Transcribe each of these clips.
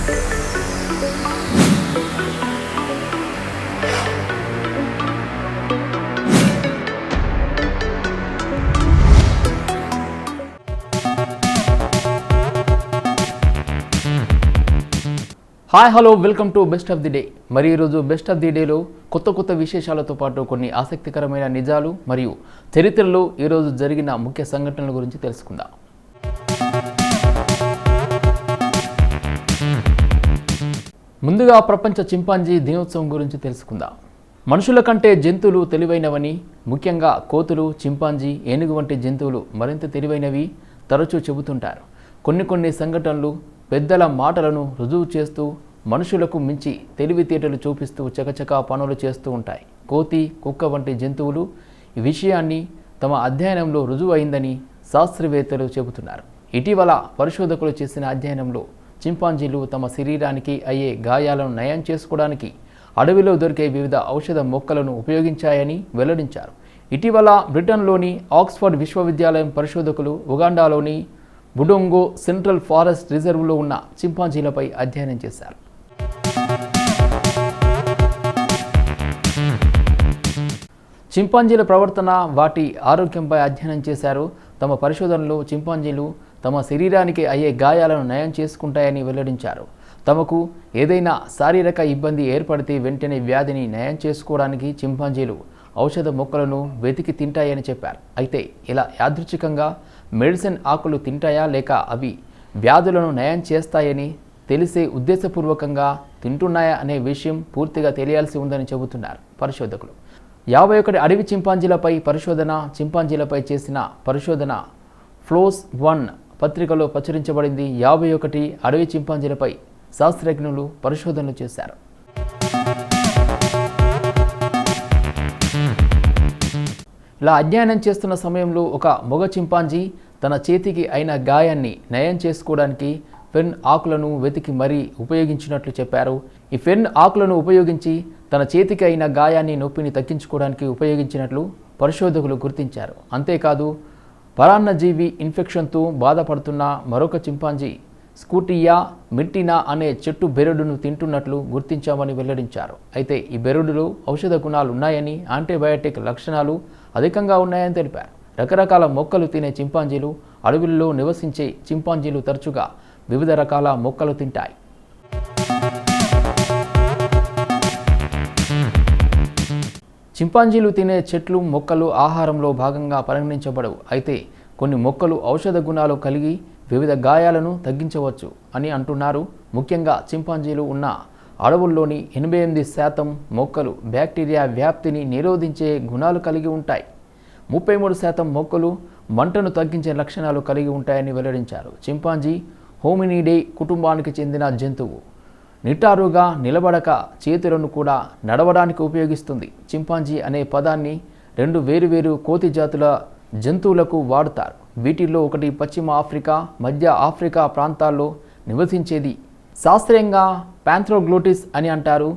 Hi hello welcome to best of the day. మరి ఈరోజు best of the డేలో కొత్త విశేషాలతో పాటు కొన్ని ఆసక్తికరమైన నిజాలు మరియు చరిత్రలో ఈరోజు జరిగిన ముఖ్య సంఘటనల గురించి తెలుసుకుందాం. ముందుగా ప్రపంచ చింపాంజీ దినోత్సవం గురించి తెలుసుకుందాం. మనుషుల కంటే జంతువులు తెలివైనవని, ముఖ్యంగా కోతులు, చింపాంజీ, ఏనుగు వంటి జంతువులు మరింత తెలివైనవి తరచూ చెబుతుంటారు. కొన్ని సంఘటనలు పెద్దల మాటలను రుజువు చేస్తూ మనుషులకు మించి తెలివితేటలు చూపిస్తూ చకచకా పనులు చేస్తూ ఉంటాయి. కోతి, కుక్క వంటి జంతువులు ఈ విషయాన్ని తమ అధ్యయనంలో రుజువు అయిందని శాస్త్రవేత్తలు చెబుతున్నారు. ఇటీవల పరిశోధకులు చేసిన అధ్యయనంలో చింపాంజీలు తమ శరీరానికి అయ్యే గాయాలను నయం చేసుకోవడానికి అడవిలో దొరికే వివిధ ఔషధ మొక్కలను ఉపయోగించాయని వెల్లడించారు. ఇటీవల బ్రిటన్లోని ఆక్స్ఫర్డ్ విశ్వవిద్యాలయం పరిశోధకులు ఉగాండాలోని బుడొంగో సెంట్రల్ ఫారెస్ట్ రిజర్వ్లో ఉన్న చింపాంజీలపై అధ్యయనం చేశారు. చింపాంజీల ప్రవర్తన, వాటి ఆరోగ్యంపై అధ్యయనం చేశారు. తమ పరిశోధనలో చింపాంజీలు తమ శరీరానికి అయ్యే గాయాలను నయం చేసుకుంటాయని వెల్లడించారు. తమకు ఏదైనా శారీరక ఇబ్బంది ఏర్పడితే వెంటనే వ్యాధిని నయం చేసుకోవడానికి చింపాంజీలు ఔషధ మొక్కలను వెతికి తింటాయని చెప్పారు. అయితే ఇలా యాదృచ్ఛికంగా మెడిసిన్ ఆకులు తింటాయా లేక అవి వ్యాధులను నయం చేస్తాయని తెలిసే ఉద్దేశపూర్వకంగా తింటున్నాయా అనే విషయం పూర్తిగా తెలియాల్సి ఉందని చెబుతున్నారు పరిశోధకులు. 51 అడవి చింపాంజీలపై చింపాంజీలపై చేసిన పరిశోధన ఫ్లోస్ 1 పత్రికలో ప్రచురించబడింది. 51 అడవి చింపాంజీలపై శాస్త్రజ్ఞులు పరిశోధనలు చేశారు. ఇలా అధ్యయనం చేస్తున్న సమయంలో ఒక మగ చింపాంజీ తన చేతికి అయిన గాయాన్ని నయం చేసుకోవడానికి ఫెర్న్ ఆకులను వెతికి మరీ ఉపయోగించినట్లు చెప్పారు. ఈ ఫెర్న్ ఆకులను ఉపయోగించి తన చేతికి అయిన గాయాన్ని, నొప్పిని తగ్గించుకోవడానికి ఉపయోగించినట్లు పరిశోధకులు గుర్తించారు. అంతేకాదు, పరాన్నజీవి ఇన్ఫెక్షన్తో బాధపడుతున్న మరొక చింపాంజీ స్కూటియా మిర్టినా అనే చెట్టు బెరడును తింటున్నట్లు గుర్తించామని వెల్లడించారు. అయితే ఈ బెరడులో ఔషధ గుణాలు ఉన్నాయని, యాంటీబయాటిక్ లక్షణాలు అధికంగా ఉన్నాయని తెలిపారు. రకరకాల మొక్కలు తినే చింపాంజీలు, అడవుల్లో నివసించే చింపాంజీలు తరచుగా వివిధ రకాల మొక్కలు తింటాయి. చింపాంజీలు తినే చెట్లు, మొక్కలు ఆహారంలో భాగంగా పరిగణించబడవు. అయితే కొన్ని మొక్కలు ఔషధ గుణాలు కలిగి వివిధ గాయాలను తగ్గించవచ్చు అని అంటున్నారు. ముఖ్యంగా చింపాంజీలు ఉన్న అడవుల్లోని 88% మొక్కలు బ్యాక్టీరియా వ్యాప్తిని నిరోధించే గుణాలు కలిగి ఉంటాయి. 33% మొక్కలు మంటను తగ్గించే లక్షణాలు కలిగి ఉంటాయని వెల్లడించారు. చింపాంజీ హోమినిడే కుటుంబానికి చెందిన జంతువు. నిటారుగా నిలబడక చేతులను కూడా నడవడానికి ఉపయోగిస్తుంది. చింపాంజీ అనే పదాన్ని 2 వేరువేరు కోతి జాతుల జంతువులకు వాడుతారు. వీటిల్లో ఒకటి పశ్చిమ ఆఫ్రికా, మధ్య ఆఫ్రికా ప్రాంతాల్లో నివసించేది. శాస్త్రీయంగా పాంథ్రోగ్లోటిస్ అని అంటారు.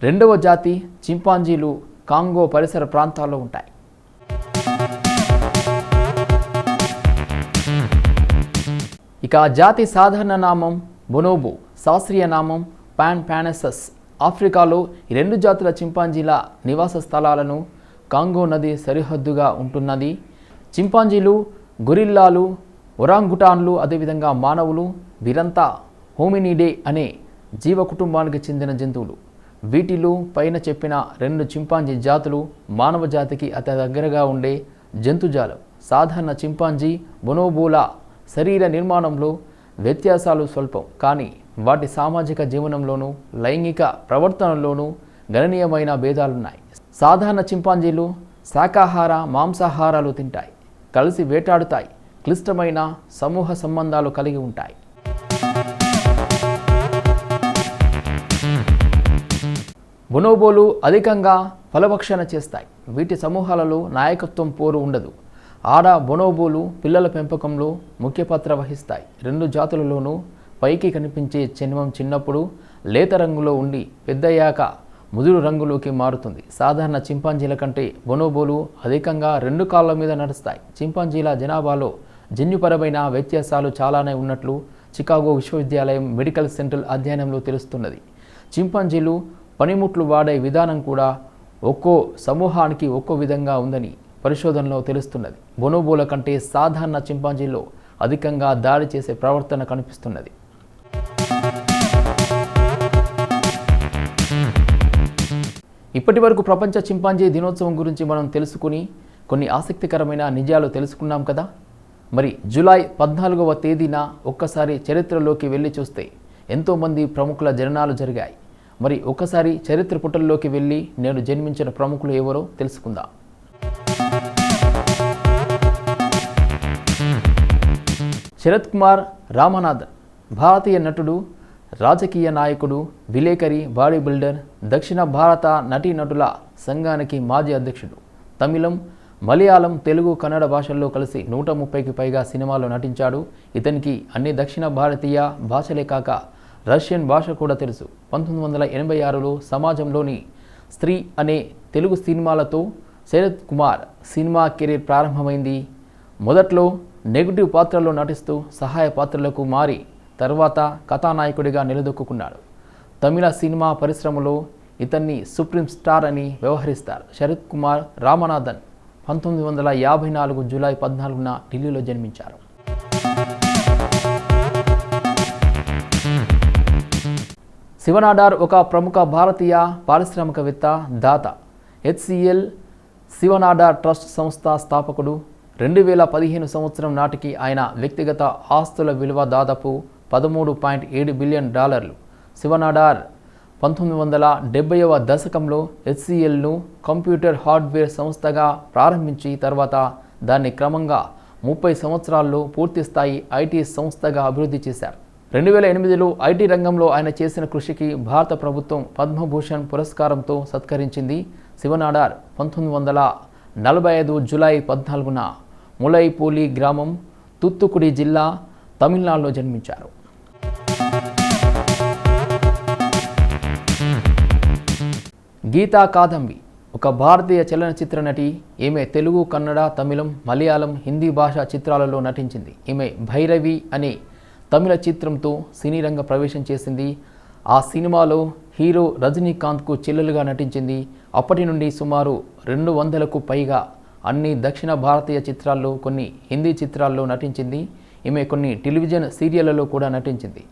2వ జాతి చింపాంజీలు కాంగో పరిసర ప్రాంతాల్లో ఉంటాయి. ఇక జాతి సాధారణ నామం బొనోబో, శాస్త్రీయ నామం పాన్పానెసస్. ఆఫ్రికాలో ఈ 2 జాతుల చింపాంజీల నివాస స్థలాలను కాంగో నది సరిహద్దుగా ఉంటున్నది. చింపాంజీలు, గొరిల్లాలు, ఒరాంగుటాన్లు, అదేవిధంగా మానవులు, వీరంతా హోమినిడే అనే జీవ కుటుంబానికి చెందిన జంతువులు. వీటిలో పైన చెప్పిన 2 చింపాంజీ జాతులు మానవ జాతికి అతి దగ్గరగా ఉండే జంతుజాలం. సాధారణ చింపాంజీ, బొనోబోల శరీర నిర్మాణంలో వ్యత్యాసాలు స్వల్పం, కానీ వాటి సామాజిక జీవనంలోనూ లైంగిక ప్రవర్తనలోనూ గణనీయమైన భేదాలున్నాయి. సాధారణ చింపాంజీలు శాకాహార, మాంసాహారాలు తింటాయి, కలిసి వేటాడుతాయి, క్లిష్టమైన సమూహ సంబంధాలు కలిగి ఉంటాయి. బొనోబోలు అధికంగా ఫలభక్షణ చేస్తాయి. వీటి సమూహాలలో నాయకత్వం పోరు ఉండదు. ఆడ బొనోబోలు పిల్లల పెంపకంలో ముఖ్య పాత్ర వహిస్తాయి. 2 జాతులలోనూ పైకి కనిపించే చర్మం చిన్నప్పుడు లేత రంగులో ఉండి పెద్దయ్యాక ముదురు రంగులోకి మారుతుంది. సాధారణ చింపాంజీల కంటే బొనోబోలు అధికంగా 2 కాళ్ళ మీద నడుస్తాయి. చింపాంజీల జనాభాలో జన్యుపరమైన వ్యత్యాసాలు చాలానే ఉన్నట్లు చికాగో విశ్వవిద్యాలయం మెడికల్ సెంట్రల్ అధ్యయనంలో తెలుస్తున్నది. చింపాంజీలు పనిముట్లు వాడే విధానం కూడా ఒక్కో సమూహానికి ఒక్కో విధంగా ఉందని పరిశోధనలో తెలుస్తున్నది. బొనోబోల కంటే సాధారణ చింపాంజీలో అధికంగా దాడి చేసే ప్రవర్తన కనిపిస్తున్నది. ఇప్పటి వరకు ప్రపంచ చింపాంజీ దినోత్సవం గురించి మనం తెలుసుకుని కొన్ని ఆసక్తికరమైన నిజాలు తెలుసుకున్నాం కదా. మరి జూలై 14వ తేదీన ఒక్కసారి చరిత్రలోకి వెళ్ళి చూస్తే ఎంతోమంది ప్రముఖుల జననాలు జరిగాయి. మరి ఒక్కసారి చరిత్ర పుటల్లోకి వెళ్ళి నేడు జన్మించిన ప్రముఖులు ఎవరో తెలుసుకుందాం. శరత్ కుమార్ రామనాథన్ భారతీయ నటుడు, రాజకీయ నాయకుడు, విలేకరి, బాడీ బిల్డర్, దక్షిణ భారత నటీనటుల సంఘానికి మాజీ అధ్యక్షుడు. తమిళం, మలయాళం, తెలుగు, కన్నడ భాషల్లో కలిసి 130కి పైగా సినిమాల్లో నటించాడు. ఇతనికి అన్ని దక్షిణ భారతీయ భాషలే కాక రష్యన్ భాష కూడా తెలుసు. 1986లో సమాజంలోని స్త్రీ అనే తెలుగు సినిమాలతో శరత్ కుమార్ సినిమా కెరీర్ ప్రారంభమైంది. మొదట్లో నెగిటివ్ పాత్రల్లో నటిస్తూ సహాయ పాత్రలకు మారి తర్వాత కథానాయకుడిగా నిలదొక్కున్నాడు. తమిళ సినిమా పరిశ్రమలో ఇతన్ని సుప్రీం స్టార్ అని వ్యవహరిస్తారు. శరత్ కుమార్ రామనాథన్ 1954 జూలై 14న ఢిల్లీలో జన్మించారు. శివనాడార్ ఒక ప్రముఖ భారతీయ పారిశ్రామికవేత్త, దాత. HCL శివనాడార్ ట్రస్ట్ సంస్థ స్థాపకుడు. 2015 సంవత్సరం నాటికి ఆయన వ్యక్తిగత ఆస్తుల విలువ దాదాపు $13.7 బిలియన్. శివనాడార్ 1970వ దశకంలో HCLను కంప్యూటర్ హార్డ్వేర్ సంస్థగా ప్రారంభించి తర్వాత దాన్ని క్రమంగా 30 సంవత్సరాల్లో పూర్తిస్థాయి ఐటీ సంస్థగా అభివృద్ధి చేశారు. 2008లో ఐటీ రంగంలో ఆయన చేసిన కృషికి భారత ప్రభుత్వం పద్మభూషణ్ పురస్కారంతో సత్కరించింది. శివనాడార్ 1945 జూలై 14న ములైపూలి గ్రామం, తుత్తుకుడి జిల్లా, తమిళనాడులో జన్మించారు. గీతా కాదంబి ఒక భారతీయ చలనచిత్ర నటి. ఈమె తెలుగు, కన్నడ, తమిళం, మలయాళం, హిందీ భాషా చిత్రాలలో నటించింది. ఈమె భైరవి అనే తమిళ చిత్రంతో సినీ రంగ ప్రవేశం చేసింది. ఆ సినిమాలో హీరో రజనీకాంత్కు చెల్లెలుగా నటించింది. అప్పటి నుండి సుమారు 200కు పైగా అన్ని దక్షిణ భారతీయ చిత్రాల్లో, కొన్ని హిందీ చిత్రాల్లో నటించింది. ఈమె కొన్ని టెలివిజన్ సీరియళ్లలో కూడా నటించింది.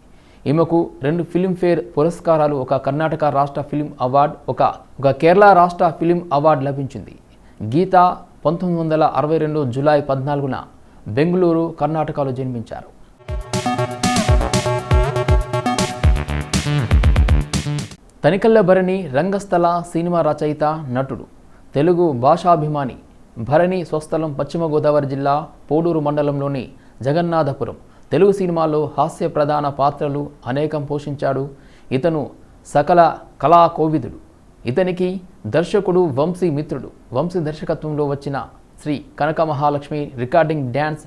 ఈమెకు 2 ఫిల్మ్ఫేర్ పురస్కారాలు, ఒక కర్ణాటక రాష్ట్ర ఫిల్మ్ అవార్డు, ఒక కేరళ రాష్ట్ర ఫిల్మ్ అవార్డు లభించింది. గీత 1962 జూలై 14న బెంగళూరు, కర్ణాటకలో జన్మించారు. తనికెళ్ల భరణి రంగస్థల సినిమా రచయిత, నటుడు, తెలుగు భాషాభిమాని. భరణి స్వస్థలం పశ్చిమ గోదావరి జిల్లా పోడూరు మండలంలోని జగన్నాథపురం. తెలుగు సినిమాలో హాస్య ప్రధాన పాత్రలు అనేకం పోషించాడు. ఇతను సకల కళాకోవిదుడు. ఇతనికి దర్శకుడు వంశీ మిత్రుడు. వంశీ దర్శకత్వంలో వచ్చిన శ్రీ కనక మహాలక్ష్మి రికార్డింగ్ డ్యాన్స్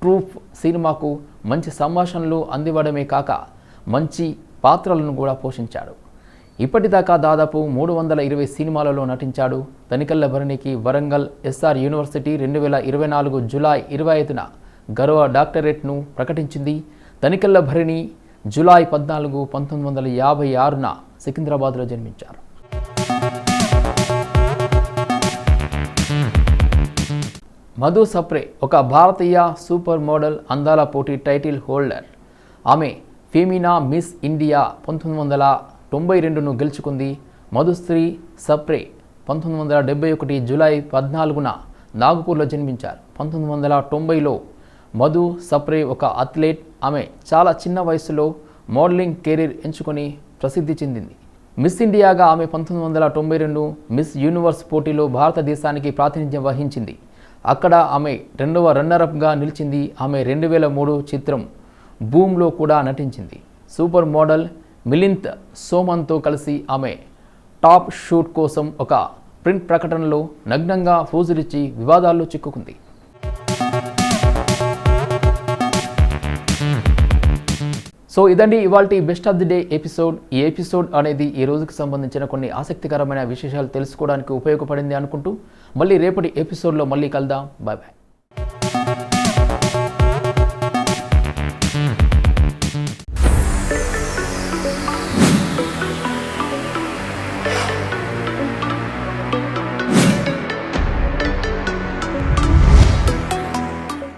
ట్రూప్ సినిమాకు మంచి సంభాషణలు అందివ్వడమే కాక మంచి పాత్రలను కూడా పోషించాడు. ఇప్పటిదాకా దాదాపు 320 సినిమాలలో నటించాడు. తనికెళ్ల భరణికి వరంగల్ SR యూనివర్సిటీ 2024 జూలై 25న గౌరవ డాక్టరేట్ను ప్రకటించింది. తనికెళ్ల భరణి జూలై 14, 1956న సికింద్రాబాద్లో జన్మించారు. మధు సప్రే ఒక భారతీయ సూపర్ మోడల్, అందాల పోటీ టైటిల్ హోల్డర్. ఆమె ఫెమినా మిస్ ఇండియా 1992ను గెలుచుకుంది. మధుశ్రీ సప్రే 1971 జూలై 14న నాగపూర్లో జన్మించారు. 1990లో మధు సప్రే ఒక అథ్లెట్. ఆమె చాలా చిన్న వయసులో మోడలింగ్ కెరీర్ ఎంచుకొని ప్రసిద్ధి చెందింది. మిస్ ఇండియాగా ఆమె 1992 మిస్ యూనివర్స్ పోటీలో భారతదేశానికి ప్రాతినిధ్యం వహించింది. అక్కడ ఆమె 2వ రన్నరప్గా నిలిచింది. ఆమె 2003 చిత్రం బూమ్లో కూడా నటించింది. సూపర్ మోడల్ మిలింద్ సోమన్తో కలిసి ఆమె టాప్ షూట్ కోసం ఒక ప్రింట్ ప్రకటనలో నగ్నంగా ఫోజులిచ్చి వివాదాల్లో చిక్కుకుంది. సో ఇదండి ఇవాల్టి best of the day episode. ఈ ఎపిసోడ్ అనేది ఈ రోజుకి సంబంధించిన కొన్ని ఆసక్తికరమైన విశేషాలు తెలుసుకోవడానికి ఉపయోగపడింది అనుకుంటూ మళ్ళీ రేపటి ఎపిసోడ్లో మళ్ళీ కలుద్దాం. Bye bye.